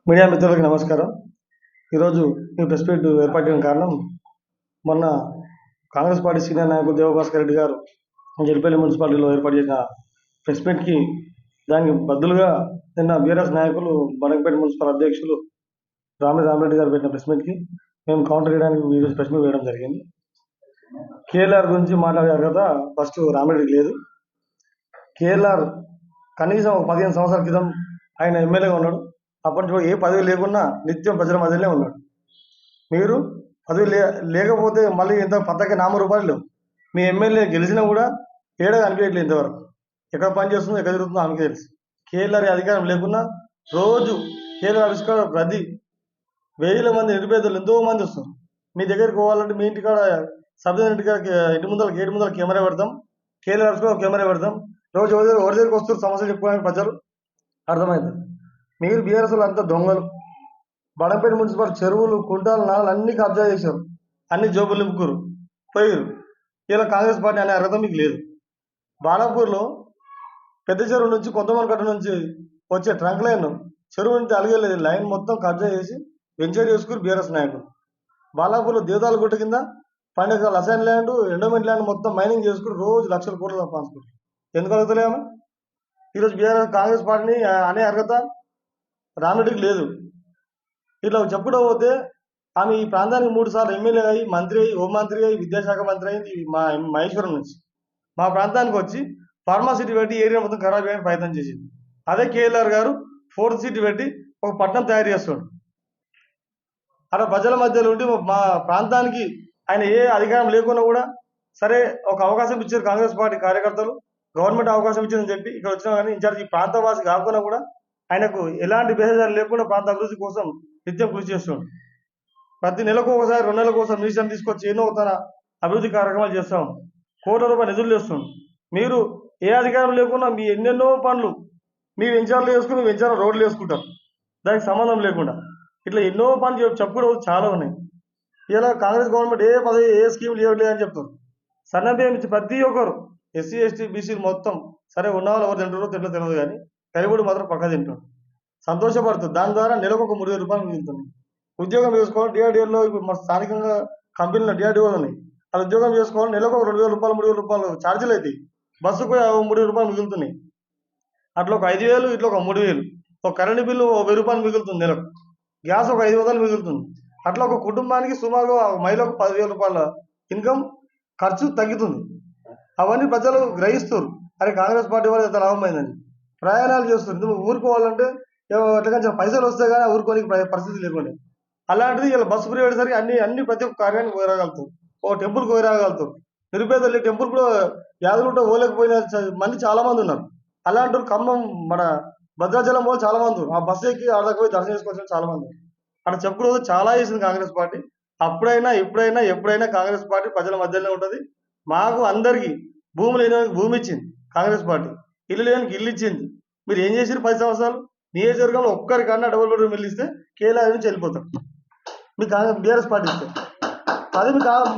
Media మిత్రులకు నమస్కారం. ఈరోజు ఈ ప్రెస్ మీట్ ఏర్పాటు చేయడం కారణం, మొన్న కాంగ్రెస్ పార్టీ సీనియర్ నాయకులు దేవభాస్కర్ రెడ్డి గారు జల్పల్లి మున్సిపాలిటీలో ఏర్పాటు చేసిన ప్రెస్ మీట్కి దానికి బదులుగా నిన్న బీఆర్ఎస్ నాయకులు బడంగపేట మున్సిపల్ అధ్యక్షులు రామిరెడ్డి గారు పెట్టిన ప్రెస్ మీట్కి మేము కౌంటర్ చేయడానికి ఈరోజు ప్రెస్ మీట్ వేయడం జరిగింది. కేఎల్ఆర్ గురించి మాట్లాడారు కదా, ఫస్ట్ రామిరెడ్డి లేదు. కేఎల్ఆర్ కనీసం 15 సంవత్సరాల క్రితం ఆయన ఎమ్మెల్యేగా ఉన్నాడు. అప్పటి నుంచి ఏ పదవి లేకున్నా నిత్యం ప్రజల మధ్యలోనే ఉన్నాడు. మీరు పదవి లేకపోతే మళ్ళీ ఇంత పద్దకి నామరూపాలు లేవు. మీ ఎమ్మెల్యే గెలిచినా కూడా ఏడా అనిపించట్లేదు. ఇంతవరకు ఎక్కడ పని చేస్తుందో ఎక్కడ జరుగుతుందో ఆమెకి తెలుసు. కేఎల్ఆర్ అధికారం లేకున్నా రోజు కేఎల్ఆర్ ఆవిష్కార ప్రతి 1000 మంది నిరుపేదలు ఎంతో మంది వస్తారు. మీ దగ్గరికి పోవాలంటే మీ ఇంటికాడ సభ్యుల ఇంటికాడ ఇంటి ముందర గేటు ముందర కెమెరా పెడతాం, కేఎల్ఆర్ ఆవిష్కారం కెమెరా పెడతాం. రోజు ఎవరి దగ్గరికి వస్తారు సమస్యలు చెప్పుకోవడానికి ప్రజలు అర్థమవుతుంది. మీరు బీఆర్ఎస్ అంతా దొంగలు. బడంపేట మున్సిపల్ చెరువులు, కుంటాలు, నాలు అన్ని కబ్జా చేశారు, అన్ని జోబులు నింపుకురు పోయారు. ఇలా కాంగ్రెస్ పార్టీ అనే అర్హత మీకు లేదు. బాలాపూర్లో పెద్ద చెరువు నుంచి కొంతమంది కట్ట నుంచి వచ్చే ట్రంక్ లైన్ చెరువు నుంచి అలిగేలేదు, లైన్ మొత్తం కబ్జా చేసి వెంచర్ చేసుకుని బీఆర్ఎస్ నాయకులు. బాలాపూర్లో దేవతాల గుట్ట కింద పండుగ అసైన్ ల్యాండ్, ఎండోమెంట్ ల్యాండ్ మొత్తం మైనింగ్ చేసుకుని రోజు లక్షల కోట్లు సంపాదించుకుంటారు. ఎందుకు అడుగుతలేమో? ఈరోజు బీఆర్ఎస్ కాంగ్రెస్ పార్టీని అనే అర్హత రామిరెడ్డికి లేదు. ఇట్లా చెప్పుకుంటూ పోతే ఆమె ఈ ప్రాంతానికి 3 సార్లు ఎమ్మెల్యే అయ్యి, మంత్రి అయ్యి, హోంమంత్రి అయ్యి, విద్యాశాఖ మంత్రి అయింది మా మహేశ్వరం నుంచి. మా ప్రాంతానికి వచ్చి ఫార్మాసిటీ పెట్టి ఏరియా మొత్తం ఖరాబ్ చేయడానికి ప్రయత్నం చేసింది. అదే కేఎల్ఆర్ గారు 4th సిటీ పెట్టి ఒక పట్టణం తయారు చేస్తాడు. అలా ప్రజల మధ్యలో ఉండి మా ప్రాంతానికి ఆయన ఏ అధికారం లేకున్నా కూడా సరే ఒక అవకాశం ఇచ్చారు కాంగ్రెస్ పార్టీ కార్యకర్తలు, గవర్నమెంట్ అవకాశం ఇచ్చిందని చెప్పి ఇక్కడ వచ్చినా కానీ ఇన్ఛార్జ్ ఈ ప్రాంతవాసి కాకుండా కూడా ఆయనకు ఎలాంటి బేహజాలు లేకుండా ప్రాంత అభివృద్ధి కోసం నిత్యం కృషి చేస్తున్నాడు. ప్రతి నెలకు ఒకసారి 2 నెలల కోసం మినిస్టర్ని తీసుకొచ్చి ఎన్నో తన అభివృద్ధి కార్యక్రమాలు చేస్తాం, కోట్ల రూపాయలు నిధులు చేస్తున్నాం. మీరు ఏ అధికారం లేకుండా మీ ఎన్నెన్నో పనులు మీ వెంచర్లు వేసుకుని మీ వెంచర్ రోడ్లు వేసుకుంటారు దానికి సంబంధం లేకుండా. ఇట్లా ఎన్నో పనులు చెప్పుకోవడం చాలా ఉన్నాయి. ఇలా కాంగ్రెస్ గవర్నమెంట్ ఏ పదవి ఏ స్కీమ్ లేవట్లేదని చెప్తారు. సన్నబియ్యం ఇచ్చి ప్రతి ఒక్కరు ఎస్సీ ఎస్టీ బీసీలు మొత్తం సరే ఉన్నవాళ్ళు ఎవరు తింటారో తెలియదు కానీ కలిపి మాత్రం పక్క తింటాడు, సంతోషపడుతుంది. దాని ద్వారా నెలకు ఒక 3000 రూపాయలు మిగులుతుంది. ఉద్యోగం చేసుకోవాలి డిఆర్డీఓలో, ఇప్పుడు మన స్థానికంగా కంపెనీలో డిఆర్డీఓ ఉన్నాయి, వాళ్ళు ఉద్యోగం చేసుకోవాలి నెలకు ఒక 2000 రూపాయలు 3000 రూపాయలు ఛార్జీలు అవుతాయి. బస్సుకు 3000 రూపాయలు మిగులుతున్నాయి. అట్లా ఒక 5000, ఇట్లా ఒక 3000, ఒక కరెంటు బిల్లు 1000 రూపాయలు మిగులుతుంది నెలకు, గ్యాస్ ఒక 500 మిగులుతుంది. అట్లా ఒక కుటుంబానికి సుమారుగా మహిళకు 10,000 రూపాయల ఇన్కమ్ ఖర్చు తగ్గుతుంది. అవన్నీ ప్రజలు గ్రహిస్తారు. అరే కాంగ్రెస్ పార్టీ వాళ్ళు ఎంత లాభమైందని ప్రయాణాలు చేస్తారు. నువ్వు ఊరుకోవాలంటే ఎట్లా పైసలు వస్తే కానీ ఊరుకోనికి పరిస్థితి లేకుండా. అలాంటిది ఇలా బస్సు ఫ్రీ అయ్యేసరికి అన్ని ప్రతి ఒక్క కార్యానికి పోయరాగలుగుతారు, ఓ టెంపుల్కి పోయరాగలుగుతారు. నిరుపేదలు టెంపుల్ కూడా యాదలుంటే పోలేకపోయిన మంది చాలా మంది ఉన్నారు. అలాంటి ఖమ్మం మన భద్రాచలం వాళ్ళు చాలా మంది ఆ బస్సు ఎక్కి ఆడదాకా పోయి దర్శనం చేసుకోవాల్సిన చాలా మంది. అక్కడ చెప్పుకోవద్దు చాలా చేసింది కాంగ్రెస్ పార్టీ. అప్పుడైనా ఎప్పుడైనా కాంగ్రెస్ పార్టీ ప్రజల మధ్యలోనే ఉంటుంది. మాకు అందరికీ భూమి లేని భూమి ఇచ్చింది కాంగ్రెస్ పార్టీ, ఇల్లు లేనికి ఇల్లు ఇచ్చింది. మీరు ఏం చేసారు 10 సంవత్సరాలు? నియోజకవర్గంలో ఒక్కరికన్నా డబుల్ బెడ్రూమ్ ఇల్లు ఇస్తే కేఎల్ఆర్ నుంచి వెళ్ళిపోతారు. మీ కాంగ్రెస్ బీఆర్ఎస్ పార్టీ ఇస్తే అది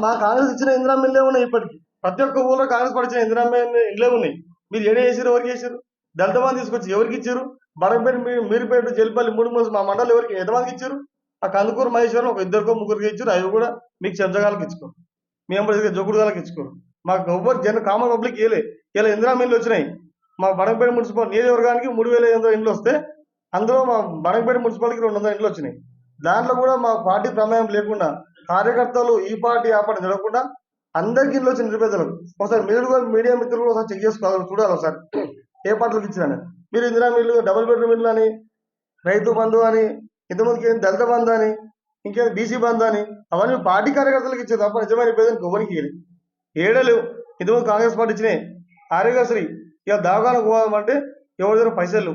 మా కాంగ్రెస్ ఇచ్చిన ఇందిరామ్మ ఇళ్ళే ఉన్నాయి. ఇప్పటికీ ప్రతి ఒక్క ఊళ్ళో కాంగ్రెస్ పార్టీ ఇచ్చిన ఇందిరామ్మ ఇళ్ళే ఉన్నాయి. మీరు ఏడే చేసారు? ఎవరికి చేశారు? దళిత బంధు తీసుకొచ్చి ఎవరికి ఇచ్చారు? బడంపేట మీరుపేట జల్పల్లి 3 మా మండలి ఎవరికి ఎంతమందికి ఇచ్చారు? ఆ కందుకూరు మహేశ్వరం ఒక 2-3 ఇచ్చారు. అవి కూడా మీకు చెంచగాలకు ఇచ్చుకోరు, మీ ఎంబడి జోకుడుగాలకు ఇచ్చుకోరు. మాకు ఎవ్వరు కామన్ పబ్లిక్ ఇవ్వలే. ఇలా ఇందిరామ్మ ఇళ్ళు వచ్చినాయి. మా బడంపేట మున్సిపల్ నియోజకవర్గానికి 3,500 ఇండ్లు వస్తే అందులో మా బడంపేట మున్సిపాలిటీకి 200 ఇండ్లు వచ్చినాయి. దాంట్లో కూడా మా పార్టీ ప్రమేయం లేకుండా కార్యకర్తలు ఈ పార్టీ ఆ పార్టీ నిలవకుండా అందరికి ఇండ్లు వచ్చిన నిరుపేదలకు. ఒకసారి మీడియా మిత్రులు కూడా ఒకసారి చెక్ చేసుకోవాలి, చూడాలి ఒకసారి ఏ పార్టీలకు ఇచ్చినా. మీరు ఇందిరామ్మ ఇల్లు, డబుల్ బెడ్రూమ్ ఇల్లు అని, రైతు బంధు అని, ఇంతమందికి ఏం దళిత బంధు అని, ఇంకేం బీసీ బంధు అని, అవన్నీ పార్టీ కార్యకర్తలకు ఇచ్చేది తప్ప నిజమైన పేదలకు ఎవరికి ఏడలేవు. ఇంతమంది కాంగ్రెస్ పార్టీ ఇచ్చినాయి. ఆరోగ్యశ్రీ ఇక దవాఖానకు పోవాలంటే ఎవరి దగ్గర పైసలు,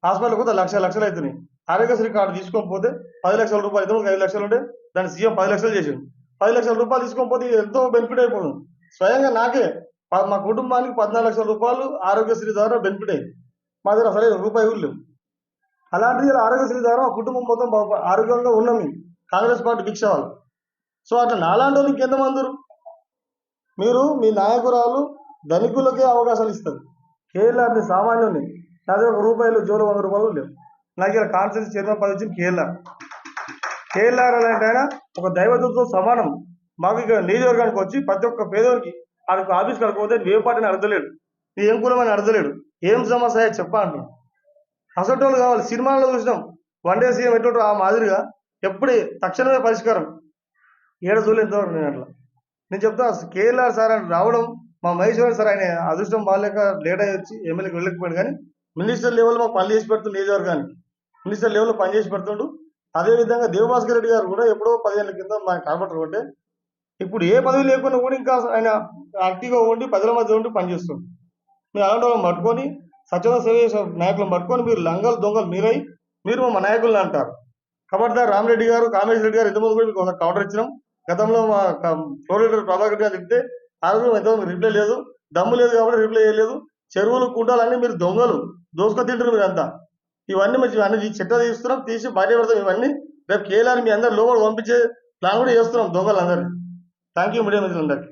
హాస్పిటల్కి పోతే లక్షలు అవుతున్నాయి. ఆరోగ్యశ్రీ కార్డు తీసుకొని పోతే 10 లక్షల రూపాయలు, ఇంతమంది 5 లక్షలు ఉంటే దాన్ని సీఎం 10 లక్షలు చేసిండు. 10 లక్షల రూపాయలు తీసుకొని పోతే ఎంతో బెనిఫిట్ అయిపోతుంది. స్వయంగా నాకే మా కుటుంబానికి 14 లక్షల రూపాయలు ఆరోగ్యశ్రీ ద్వారా బెనిఫిట్ అయింది. మా దగ్గర అసలే రూపాయి ఊళ్ళు లేవు. అలాంటిది ఆరోగ్యశ్రీ ద్వారా మా కుటుంబం మొత్తం ఆరోగ్యంగా ఉన్నాం మేము కాంగ్రెస్ పార్టీ భిక్ష వాళ్ళు. సో అట్లా నాలాంటి వాళ్ళు ఇంకెంతమంది? మీరు మీ నాయకురాలు ధనికులకే అవకాశాలు ఇస్తారు. కేఎల్ఆర్ని సామాన్యుని అదే 1 రూపాయలు జోలు 100 రూపాయలు లేవు. నాకు ఇలా కాన్ఫరెన్స్ చైర్మన్ పదవి వచ్చింది కేఎల్ఆర్ అలాంటి ఆయన ఒక దైవదూతతో సమానం. మాకు ఇక్కడ నియోజకవర్గానికి వచ్చి ప్రతి ఒక్క పేదోనికి ఆయనకు ఆఫీస్ కడకపోతే ఏ పార్టీని అడగలేడు, ఏం కులమని అడగలేడు, ఏం సమస్య చెప్పా అంటున్నాడు. అసలు కావాలి. సినిమాల్లో చూసినాం వన్ డే సీఎం ఎట్లా ఆ మాదిరిగా ఎప్పుడే తక్షణమే పరిష్కారం ఏడ చూడలేదు. నేను అట్లా నేను చెప్తా కేఎల్ఆర్ సార్ అని రావడం మా మహేశ్వర్ సార్ ఆయన అదృష్టం బాగాలేక లేట్ అయ్యి వచ్చి ఎమ్మెల్యేకి వెళ్ళకపోయాడు, కానీ మినిస్టర్ లెవెల్ మాకు పని చేసి పెడుతుండు, నియోజకవర్గానికి మినిస్టర్ లెవెల్లో పని చేసి పెడుతుండు. అదేవిధంగా దేవభాస్కర్ రెడ్డి గారు కూడా ఎప్పుడో 10 ఏళ్ళ కింద మా కార్పొరేటర్ ఉంటే ఇప్పుడు ఏ పదవి లేకుండా కూడా ఇంకా ఆయన యాక్టివ్గా ఉండి ప్రజల మధ్య ఉండి పనిచేస్తుంది. మీరు అలాంటి వాళ్ళని పట్టుకొని సత్యవ సేవ చేసే నాయకులను పట్టుకొని మీరు లంగలు దొంగలు మీరు మా నాయకులను అంటారు. కాబట్టి రామరెడ్డి గారు కామేశ్వర రెడ్డి గారు ఇంతకుముందు కూడా మీకు ఒక కౌంటర్ ఇచ్చినాం. గతంలో మా కోఆర్డినేటర్ ప్రభాకర్ గారు చెప్తే ఆ రోజు ఎంతమంది రిప్లై లేదు, దమ్ము లేదు కాబట్టి రిప్లై చేయలేదు. చెరువులు కుంటాలన్నీ మీరు దొంగలు దోసుకొని తింటారు మీరు అంతా. ఇవన్నీ మంచి అన్ని చెట్ట తీస్తున్నాం, తీసి బయట పెడతాం. ఇవన్నీ రేపు కేఎల్ఆర్ మీ అందరు లోపల పంపించే ప్లాన్ కూడా చేస్తున్నాం దొంగలు అందరినీ. థ్యాంక్ యూ మీడియా మిత్రులందరికీ.